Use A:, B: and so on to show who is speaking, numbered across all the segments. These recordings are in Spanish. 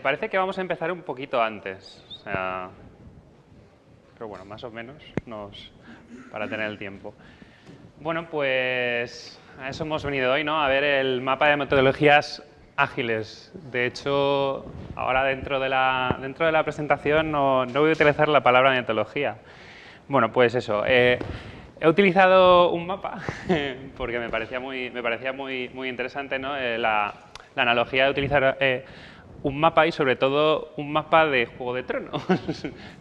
A: parece que vamos a empezar un poquito antes. O sea, pero bueno, más o menos para tener el tiempo. Bueno, pues a eso hemos venido hoy, ¿no? A ver el mapa de metodologías ágiles. De hecho, ahora dentro de la presentación no voy a utilizar la palabra metodología. Bueno, pues eso. He utilizado un mapa porque me parecía muy interesante, ¿no? La analogía de utilizar un mapa y sobre todo un mapa de Juego de Tronos.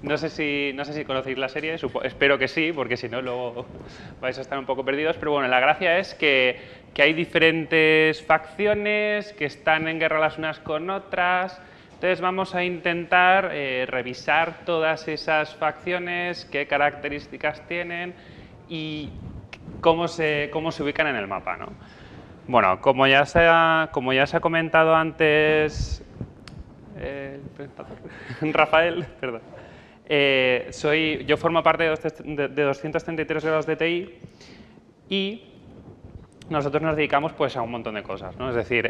A: No sé si conocéis la serie, espero que sí, porque si no luego vais a estar un poco perdidos, pero bueno, la gracia es que hay diferentes facciones que están en guerra las unas con otras. Entonces vamos a intentar revisar todas esas facciones, qué características tienen y cómo se ubican en el mapa, ¿no? Bueno, como ya se ha comentado antes el presentador, Rafael, perdón. Yo formo parte de 233 grados de TI y nosotros nos dedicamos pues, a un montón de cosas, ¿no? Es decir,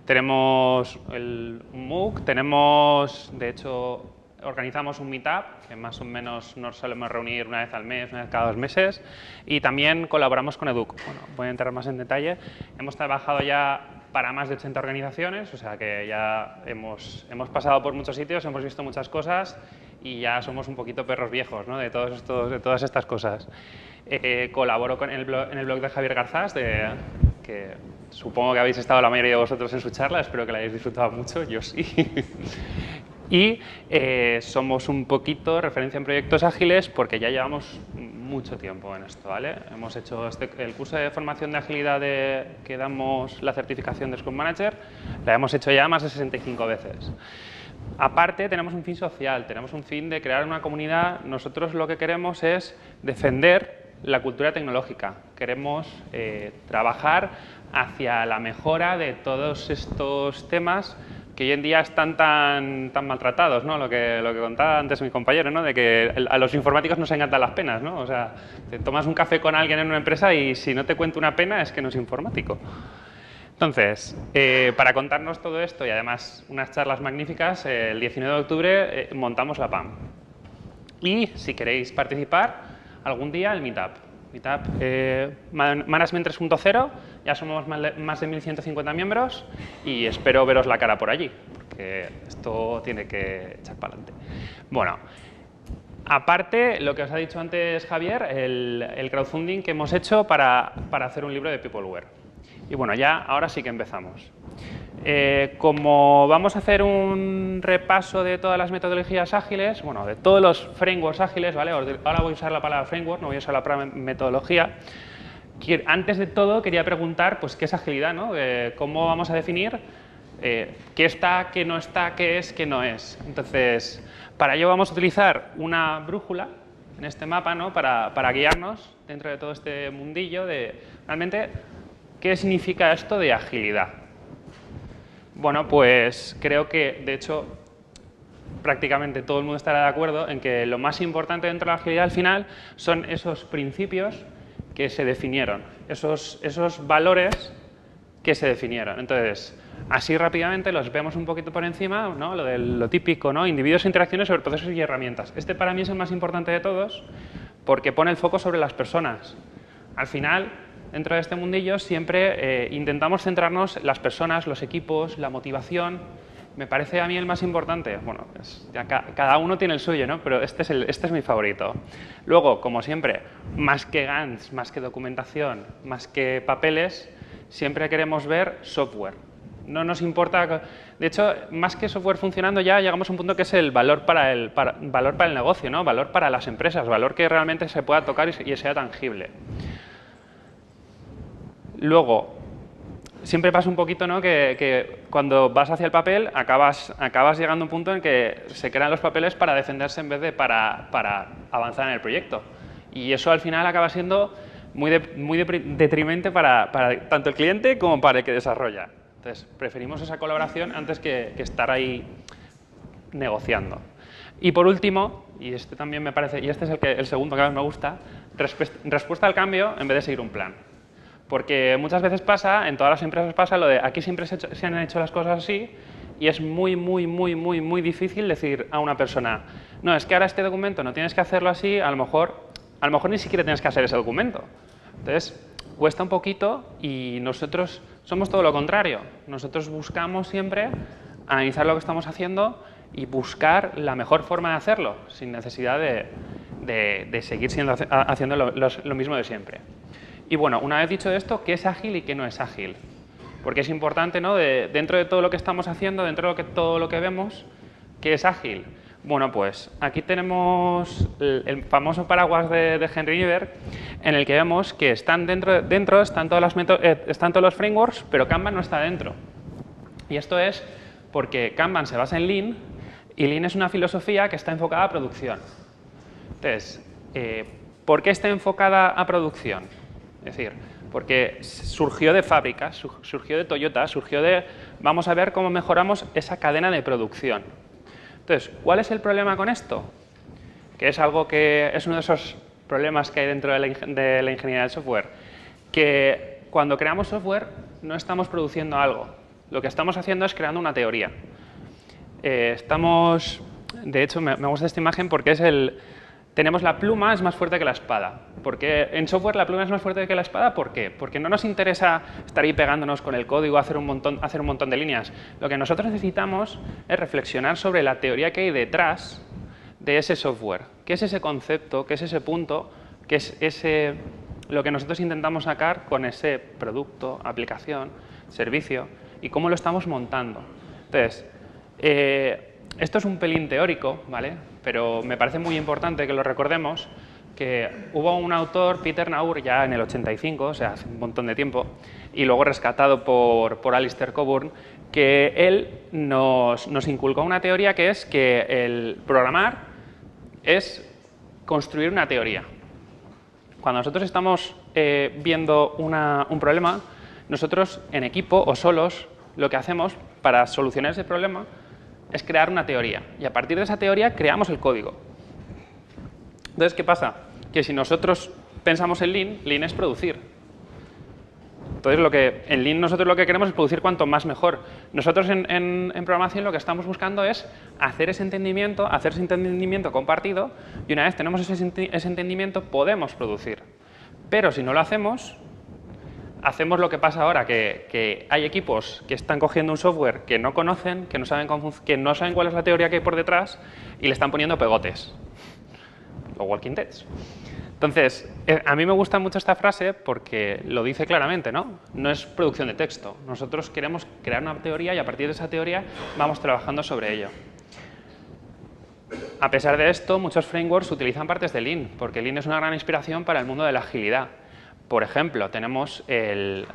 A: tenemos un MOOC, de hecho, organizamos un meetup, que más o menos nos solemos reunir una vez al mes, una vez cada 2 meses, y también colaboramos con Educ. Bueno, voy a entrar más en detalle. Hemos trabajado ya para más de 80 organizaciones, o sea que ya hemos pasado por muchos sitios, hemos visto muchas cosas y ya somos un poquito perros viejos, ¿no? de todas estas cosas. Colaboro en el blog de Javier Garzás, que supongo que habéis estado la mayoría de vosotros en su charla, espero que la hayáis disfrutado mucho, yo sí. Y somos un poquito referencia en proyectos ágiles porque ya llevamos mucho tiempo en esto, ¿vale? Hemos hecho el curso de formación de agilidad que damos la certificación de Scrum Manager, la hemos hecho ya más de 65 veces. Aparte, tenemos un fin social, tenemos un fin de crear una comunidad. Nosotros lo que queremos es defender la cultura tecnológica. Queremos trabajar hacia la mejora de todos estos temas que hoy en día están tan maltratados, ¿no? Lo que contaba antes mi compañero, ¿no? De que a los informáticos nos encantan las penas, ¿no? O sea, te tomas un café con alguien en una empresa y si no te cuenta una pena es que no es informático. Entonces, para contarnos todo esto y además unas charlas magníficas, el 19 de octubre montamos la PAM. Y si queréis participar, algún día el Meetup. Management 3.0, ya somos más de 1.150 miembros y espero veros la cara por allí, porque esto tiene que echar para adelante. Bueno, aparte, lo que os ha dicho antes Javier, el crowdfunding que hemos hecho para hacer un libro de Peopleware. Y bueno, ahora sí que empezamos. Como vamos a hacer un repaso de todas las metodologías ágiles, bueno, de todos los frameworks ágiles, ¿vale? Ahora voy a usar la palabra framework, no voy a usar la palabra metodología. Antes de todo, quería preguntar, pues, ¿qué es agilidad, ¿no? ¿Cómo vamos a definir qué está, qué no está, qué es, qué no es? Entonces, para ello vamos a utilizar una brújula en este mapa, ¿no? Para guiarnos dentro de todo este mundillo de, realmente, ¿qué significa esto de agilidad? Bueno, pues creo que, de hecho, prácticamente todo el mundo estará de acuerdo en que lo más importante dentro de la agilidad al final son esos principios que se definieron, esos valores que se definieron. Entonces, así rápidamente los vemos un poquito por encima, ¿no? Lo típico, ¿no? Individuos e interacciones sobre procesos y herramientas. Este para mí es el más importante de todos porque pone el foco sobre las personas. Al final, dentro de este mundillo siempre intentamos centrarnos en las personas, los equipos, la motivación. Me parece a mí el más importante. Bueno, ya cada uno tiene el suyo, ¿no? Pero este es mi favorito. Luego, como siempre, más que Gantt, más que documentación, más que papeles, siempre queremos ver software. No nos importa. De hecho, más que software funcionando, ya llegamos a un punto que es el valor para el negocio, ¿no? Valor para las empresas, valor que realmente se pueda tocar y sea tangible. Luego, siempre pasa un poquito, ¿no? que cuando vas hacia el papel acabas llegando a un punto en que se crean los papeles para defenderse en vez de para avanzar en el proyecto. Y eso al final acaba siendo muy detrimente para tanto el cliente como para el que desarrolla. Entonces, preferimos esa colaboración antes que estar ahí negociando. Y por último, y este también me parece, y este es el segundo que más me gusta, respuesta al cambio en vez de seguir un plan. Porque muchas veces pasa, en todas las empresas pasa lo de aquí siempre se han hecho las cosas así y es muy, muy, muy, muy, muy difícil decir a una persona, no, es que ahora este documento no tienes que hacerlo así, a lo mejor ni siquiera tienes que hacer ese documento. Entonces, cuesta un poquito y nosotros somos todo lo contrario. Nosotros buscamos siempre analizar lo que estamos haciendo y buscar la mejor forma de hacerlo, sin necesidad de seguir haciendo lo mismo de siempre. Y bueno, una vez dicho esto, ¿qué es ágil y qué no es ágil? Porque es importante, ¿no? Dentro de todo lo que estamos haciendo, dentro de todo lo que vemos, ¿qué es ágil? Bueno, pues aquí tenemos el famoso paraguas de Henry Nieberg, en el que vemos que están dentro están todos los frameworks, pero Kanban no está dentro. Y esto es porque Kanban se basa en Lean, y Lean es una filosofía que está enfocada a producción. Entonces, ¿por qué está enfocada a producción? Es decir, porque surgió de fábricas, surgió de Toyota, surgió de vamos a ver cómo mejoramos esa cadena de producción. Entonces, ¿cuál es el problema con esto? Que es algo que es uno de esos problemas que hay dentro de la ingeniería del software, que cuando creamos software no estamos produciendo algo, lo que estamos haciendo es creando una teoría. De hecho, me gusta esta imagen porque tenemos la pluma es más fuerte que la espada. Porque en software la pluma es más fuerte que la espada, ¿por qué? Porque no nos interesa estar ahí pegándonos con el código, hacer un montón de líneas. Lo que nosotros necesitamos es reflexionar sobre la teoría que hay detrás de ese software. ¿Qué es ese concepto? ¿Qué es ese punto? ¿Qué es lo que nosotros intentamos sacar con ese producto, aplicación, servicio? ¿Y cómo lo estamos montando? Entonces, esto es un pelín teórico, ¿vale? Pero me parece muy importante que lo recordemos, que hubo un autor, Peter Naur, ya en el 85, o sea, hace un montón de tiempo, y luego rescatado por Alistair Cockburn, que él nos inculcó una teoría que es que el programar es construir una teoría. Cuando nosotros estamos viendo un problema, nosotros en equipo o solos, lo que hacemos para solucionar ese problema es crear una teoría, y a partir de esa teoría creamos el código. Entonces, ¿qué pasa? Que si nosotros pensamos en Lean, Lean es producir. Entonces, en Lean nosotros lo que queremos es producir cuanto más mejor. Nosotros en programación lo que estamos buscando es hacer ese entendimiento compartido, y una vez tenemos ese entendimiento podemos producir. Pero si no lo hacemos lo que pasa ahora, que hay equipos que están cogiendo un software que no conocen, que no saben cuál es la teoría que hay por detrás y le están poniendo pegotes. O walking deads. Entonces, a mí me gusta mucho esta frase porque lo dice claramente, ¿no? No es producción de texto. Nosotros queremos crear una teoría y a partir de esa teoría vamos trabajando sobre ello. A pesar de esto, muchos frameworks utilizan partes de Lean, porque Lean es una gran inspiración para el mundo de la agilidad. Por ejemplo, tenemos el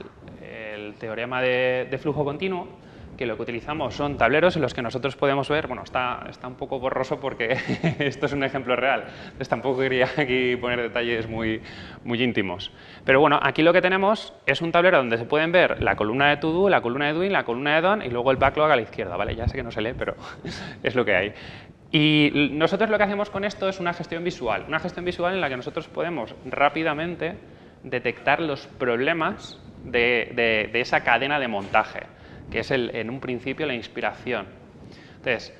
A: teorema de flujo continuo, que lo que utilizamos son tableros en los que nosotros podemos ver, bueno, está un poco borroso porque esto es un ejemplo real, entonces tampoco quería aquí poner detalles muy íntimos. Pero bueno, aquí lo que tenemos es un tablero donde se pueden ver la columna de to do, la columna de doing, la columna de done y luego el backlog a la izquierda, ¿vale? Ya sé que no se lee, pero es lo que hay. Y nosotros lo que hacemos con esto es una gestión visual en la que nosotros podemos rápidamente detectar los problemas de esa cadena de montaje, que es en un principio la inspiración. Entonces,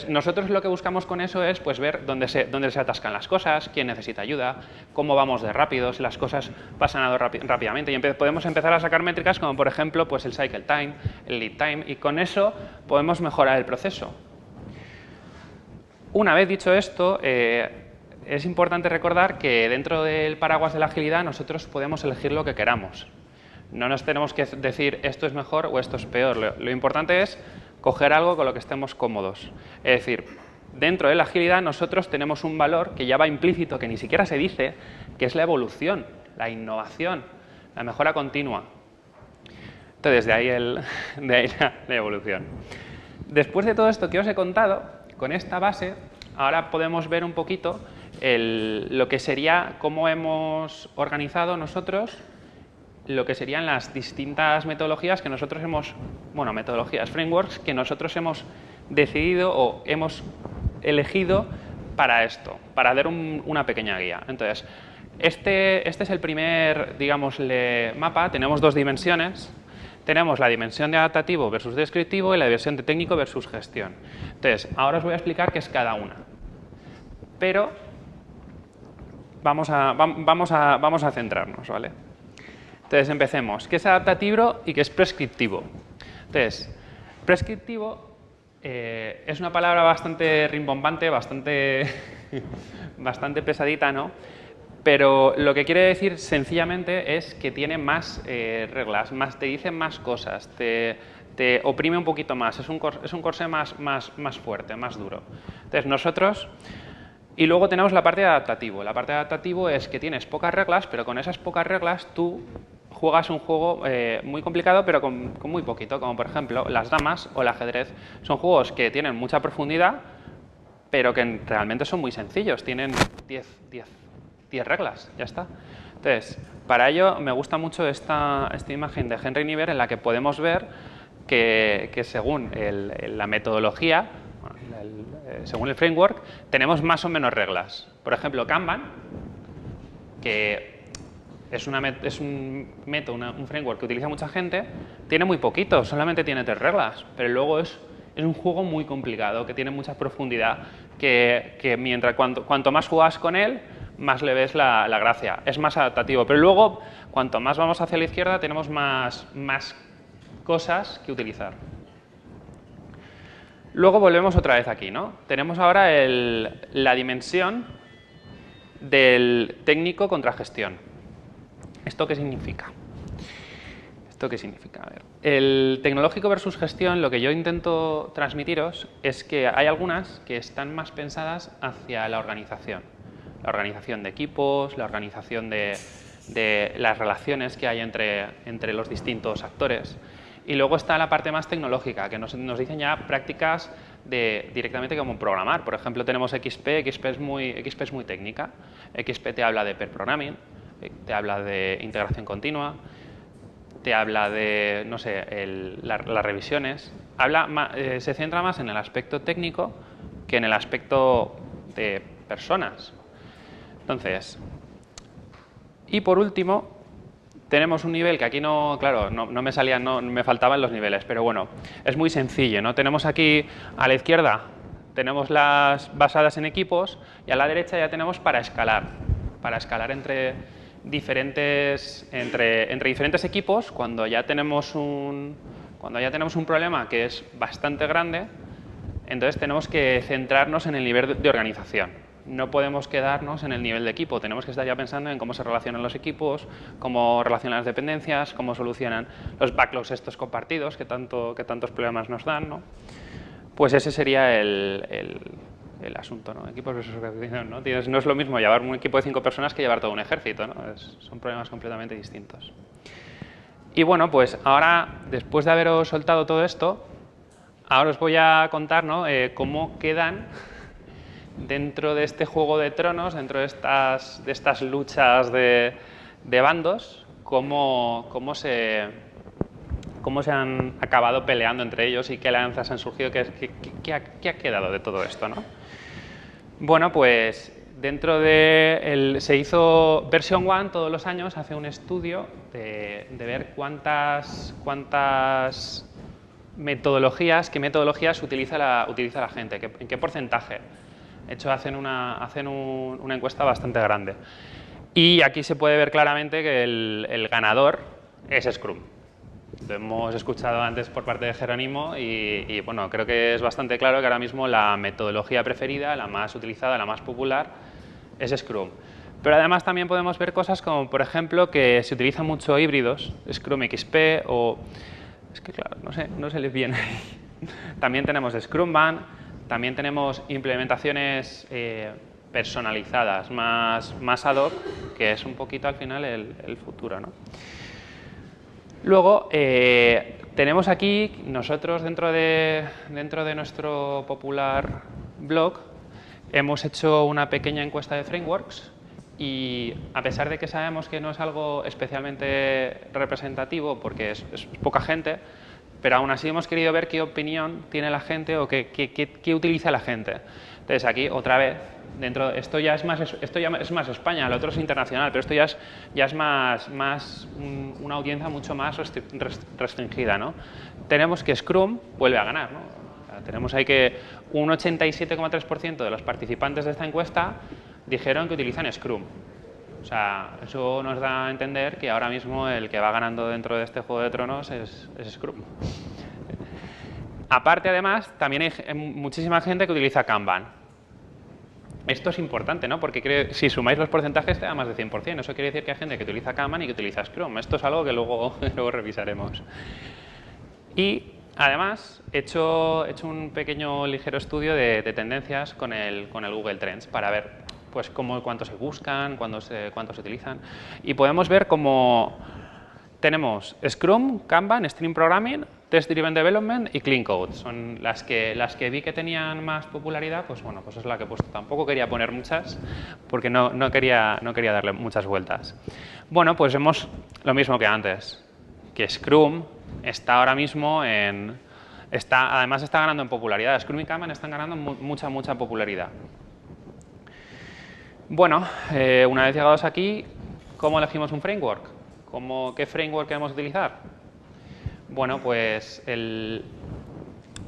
A: nosotros lo que buscamos con eso es pues, ver dónde se atascan las cosas, quién necesita ayuda, cómo vamos de rápido, si las cosas pasan rápidamente. Y podemos empezar a sacar métricas como, por ejemplo, pues, el cycle time, el lead time, y con eso podemos mejorar el proceso. Una vez dicho esto, es importante recordar que dentro del paraguas de la agilidad nosotros podemos elegir lo que queramos. No nos tenemos que decir esto es mejor o esto es peor. Lo importante es coger algo con lo que estemos cómodos. Es decir, dentro de la agilidad nosotros tenemos un valor que ya va implícito, que ni siquiera se dice, que es la evolución, la innovación, la mejora continua. Entonces, de ahí la evolución. Después de todo esto que os he contado, con esta base, ahora podemos ver un poquito lo que sería cómo hemos organizado nosotros lo que serían las distintas metodologías que nosotros frameworks que nosotros hemos decidido o hemos elegido para esto, para dar una pequeña guía. Entonces, este es el primer, digamos, mapa. Tenemos dos dimensiones. tenemos la dimensión de adaptativo versus descriptivo y la dimensión de técnico versus gestión. Entonces, ahora os voy a explicar qué es cada una. Pero vamos a centrarnos, ¿vale? Entonces, empecemos. ¿Qué es adaptativo y qué es prescriptivo? Entonces, prescriptivo es una palabra bastante rimbombante, bastante pesadita, ¿no? Pero lo que quiere decir sencillamente es que tiene más reglas, te dice más cosas, te oprime un poquito más, es un corsé más fuerte, más duro. Entonces nosotros... Y luego tenemos la parte de adaptativo. La parte de adaptativo es que tienes pocas reglas, pero con esas pocas reglas tú juegas un juego muy complicado, pero con muy poquito, como por ejemplo las damas o el ajedrez. Son juegos que tienen mucha profundidad, pero que realmente son muy sencillos, tienen 10 reglas, ya está. Entonces, para ello me gusta mucho esta imagen de Henry Niver en la que podemos ver que según la metodología, según el framework, tenemos más o menos reglas. Por ejemplo, Kanban, que es un método, un framework que utiliza mucha gente, tiene muy poquito, solamente tiene 3 reglas, pero luego es un juego muy complicado, que tiene mucha profundidad, que cuanto más juegas con él, más le ves la gracia. Es más adaptativo, pero luego, cuanto más vamos hacia la izquierda, tenemos más cosas que utilizar. Luego volvemos otra vez aquí, ¿no? Tenemos ahora la dimensión del técnico contra gestión. ¿Esto qué significa? ¿Esto qué significa? A ver, el tecnológico versus gestión, lo que yo intento transmitiros es que hay algunas que están más pensadas hacia la organización. La organización de equipos, la organización de las relaciones que hay entre los distintos actores. Y luego está la parte más tecnológica, que nos dicen ya prácticas directamente como programar. Por ejemplo, tenemos XP es muy técnica. XP te habla de pair programming, te habla de integración continua, te habla de, no sé, las revisiones. Se centra más en el aspecto técnico que en el aspecto de personas. Entonces, y por último, tenemos un nivel que aquí no me salían, me faltaban los niveles, pero bueno, es muy sencillo, ¿no? Tenemos aquí a la izquierda, tenemos las basadas en equipos y a la derecha ya tenemos para escalar entre diferentes equipos cuando ya tenemos un problema que es bastante grande, entonces tenemos que centrarnos en el nivel de organización. No podemos quedarnos en el nivel de equipo, tenemos que estar ya pensando en cómo se relacionan los equipos, cómo relacionan las dependencias, cómo solucionan los backlogs estos compartidos que tantos problemas nos dan, ¿no? Pues ese sería el asunto, ¿no? Equipos versus organización, ¿no? No es lo mismo llevar un equipo de 5 personas que llevar todo un ejército, ¿no? Son problemas completamente distintos. Y bueno, pues ahora, después de haberos soltado todo esto, ahora os voy a contar, ¿no? Cómo quedan dentro de este juego de tronos, dentro de estas luchas de bandos, cómo se han acabado peleando entre ellos y qué alianzas han surgido, qué ha quedado de todo esto, ¿no? Bueno, pues dentro se hizo Version 1 todos los años, hace un estudio de ver cuántas metodologías, qué metodologías utiliza la gente, en qué porcentaje. De hecho, hacen una encuesta bastante grande. Y aquí se puede ver claramente que el ganador es Scrum. Lo hemos escuchado antes por parte de Jerónimo y bueno, creo que es bastante claro que ahora mismo la metodología preferida, la más utilizada, la más popular, es Scrum. Pero además también podemos ver cosas como, por ejemplo, que se utilizan mucho híbridos, Scrum XP o... Es que claro, no se les viene ahí. También tenemos Scrumban. También tenemos implementaciones personalizadas, más ad hoc, que es un poquito al final el futuro, ¿no? Luego, tenemos aquí, nosotros dentro de nuestro popular blog, hemos hecho una pequeña encuesta de frameworks y a pesar de que sabemos que no es algo especialmente representativo porque es poca gente, pero aún así hemos querido ver qué opinión tiene la gente o qué utiliza la gente. Entonces aquí, otra vez, esto ya es más España, lo otro es internacional, pero esto ya es más una audiencia mucho más restringida, ¿no? Tenemos que Scrum vuelve a ganar, ¿no? O sea, tenemos ahí que un 87,3% de los participantes de esta encuesta dijeron que utilizan Scrum. O sea, eso nos da a entender que ahora mismo el que va ganando dentro de este Juego de Tronos es Scrum. Aparte, además, también hay muchísima gente que utiliza Kanban. Esto es importante, ¿no? Porque si sumáis los porcentajes te da más de 100%. Eso quiere decir que hay gente que utiliza Kanban y que utiliza Scrum. Esto es algo que luego revisaremos. Y, además, he hecho un pequeño ligero estudio de tendencias con el Google Trends para ver pues cuánto se buscan, cuánto se utilizan. Y podemos ver cómo tenemos Scrum, Kanban, Stream Programming, Test Driven Development y Clean Code. Son las que vi que tenían más popularidad, pues bueno, pues es la que he puesto. Tampoco quería poner muchas porque no quería darle muchas vueltas. Bueno, pues vemos lo mismo que antes, que Scrum está ahora mismo además está ganando en popularidad. Scrum y Kanban están ganando mucha popularidad. Bueno, una vez llegados aquí, ¿cómo elegimos un framework? ¿Qué framework queremos utilizar? Bueno, pues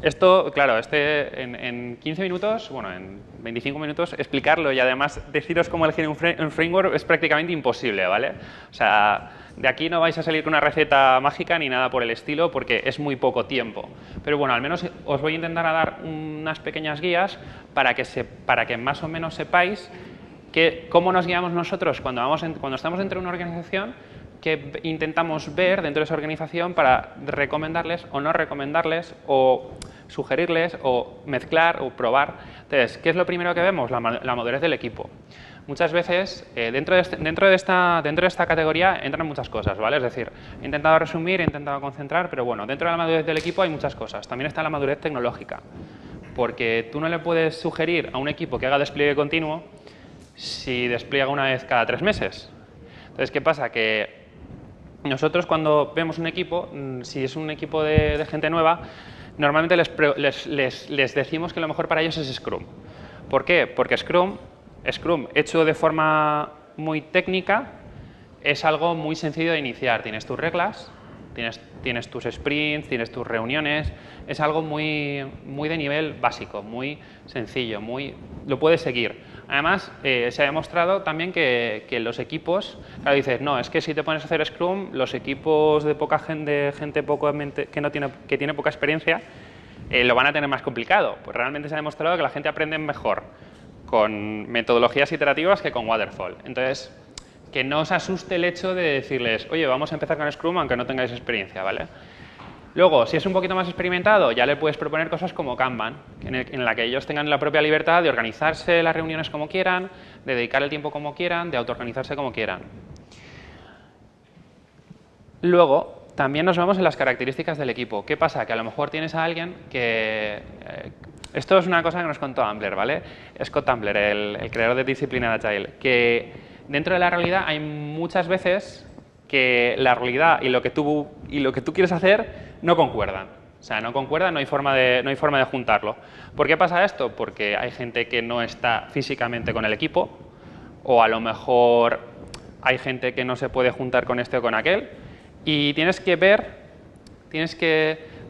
A: esto, claro, en 15 minutos, bueno, en 25 minutos, explicarlo y además deciros cómo elegir un framework es prácticamente imposible, ¿vale? O sea, de aquí no vais a salir con una receta mágica ni nada por el estilo porque es muy poco tiempo. Pero bueno, al menos os voy a intentar dar unas pequeñas guías para que más o menos sepáis cómo nos guiamos nosotros cuando estamos dentro de una organización, que intentamos ver dentro de esa organización para recomendarles o no recomendarles o sugerirles o mezclar o probar. Entonces, ¿qué es lo primero que vemos? La madurez del equipo. Muchas veces, dentro de esta categoría entran muchas cosas, ¿vale? Es decir, he intentado resumir, he intentado concentrar, pero bueno, dentro de la madurez del equipo hay muchas cosas. También está la madurez tecnológica, porque tú no le puedes sugerir a un equipo que haga despliegue continuo si despliega una vez cada 3 meses. Entonces, ¿qué pasa? Que nosotros cuando vemos un equipo, si es un equipo de gente nueva, normalmente les decimos que lo mejor para ellos es Scrum. ¿Por qué? Porque Scrum hecho de forma muy técnica es algo muy sencillo de iniciar. Tienes tus reglas, tienes tus sprints, tienes tus reuniones, es algo muy de nivel básico, muy sencillo, lo puedes seguir. Además, se ha demostrado también que los equipos, claro, dices, no, es que si te pones a hacer Scrum, los equipos de gente que tiene poca experiencia, lo van a tener más complicado. Pues realmente se ha demostrado que la gente aprende mejor con metodologías iterativas que con Waterfall. Entonces, que no os asuste el hecho de decirles, oye, vamos a empezar con Scrum aunque no tengáis experiencia, ¿vale? Luego, si es un poquito más experimentado, ya le puedes proponer cosas como Kanban, en la que ellos tengan la propia libertad de organizarse las reuniones como quieran, de dedicar el tiempo como quieran, de autoorganizarse como quieran. Luego, también nos vemos en las características del equipo. ¿Qué pasa? Que a lo mejor tienes a alguien que... esto es una cosa que nos contó Ambler, ¿vale? Scott Ambler, el creador de Disciplined Agile, que dentro de la realidad hay muchas veces que la realidad y lo que tú quieres hacer no concuerdan. O sea, no concuerdan, no hay forma de juntarlo. ¿Por qué pasa esto? Porque hay gente que no está físicamente con el equipo, o a lo mejor hay gente que no se puede juntar con este o con aquel, y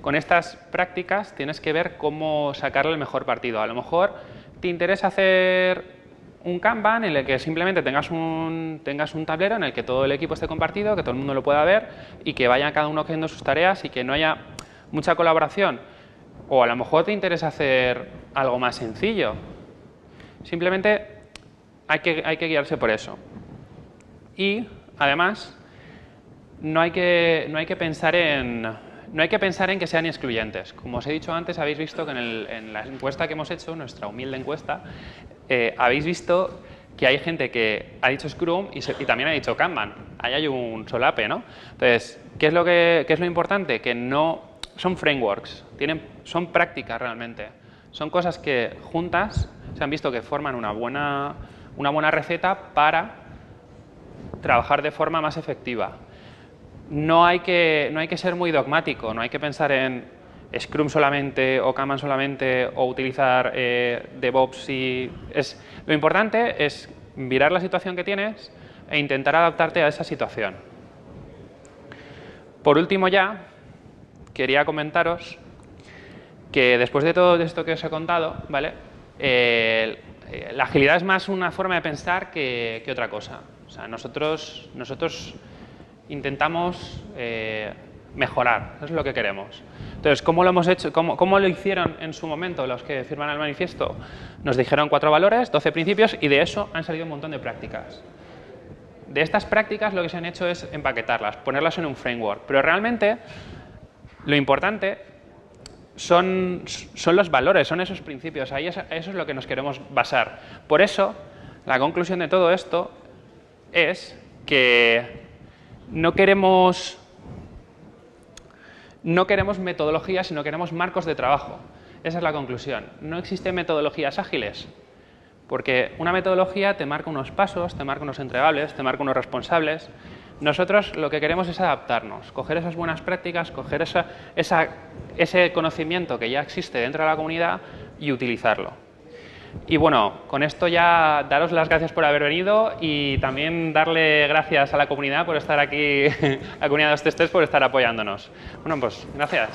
A: con estas prácticas tienes que ver cómo sacarle el mejor partido. A lo mejor te interesa hacer un Kanban en el que simplemente tengas un tablero en el que todo el equipo esté compartido, que todo el mundo lo pueda ver y que vaya cada uno haciendo sus tareas y que no haya mucha colaboración. O a lo mejor te interesa hacer algo más sencillo. Simplemente hay que guiarse por eso. Y, además, no hay que pensar en que sean excluyentes. Como os he dicho antes, habéis visto que en la encuesta que hemos hecho, nuestra humilde encuesta, habéis visto que hay gente que ha dicho Scrum y también ha dicho Kanban. Ahí hay un solape, ¿no? Entonces, ¿qué es lo importante? Que no son frameworks, son prácticas realmente. Son cosas que juntas se han visto que forman una buena receta para trabajar de forma más efectiva. No hay que ser muy dogmático, no hay que pensar en Scrum solamente o Kanban solamente o utilizar DevOps. Lo importante es mirar la situación que tienes e intentar adaptarte a esa situación. Por último ya, quería comentaros que después de todo esto que os he contado, ¿vale? La agilidad es más una forma de pensar que otra cosa. O sea, nosotros intentamos mejorar, eso es lo que queremos. Entonces, ¿cómo lo hemos hecho? ¿Cómo lo hicieron en su momento los que firman el manifiesto? Nos dijeron 4 valores, 12 principios y de eso han salido un montón de prácticas. De estas prácticas lo que se han hecho es empaquetarlas, ponerlas en un framework, pero realmente lo importante son los valores, son esos principios, ahí eso es lo que nos queremos basar. Por eso, la conclusión de todo esto es que no queremos metodologías, sino queremos marcos de trabajo. Esa es la conclusión. No existen metodologías ágiles, porque una metodología te marca unos pasos, te marca unos entregables, te marca unos responsables. Nosotros lo que queremos es adaptarnos, coger esas buenas prácticas, coger ese conocimiento que ya existe dentro de la comunidad y utilizarlo. Y bueno, con esto ya daros las gracias por haber venido y también darle gracias a la comunidad por estar aquí, a la comunidad de los testers por estar apoyándonos. Bueno, pues gracias.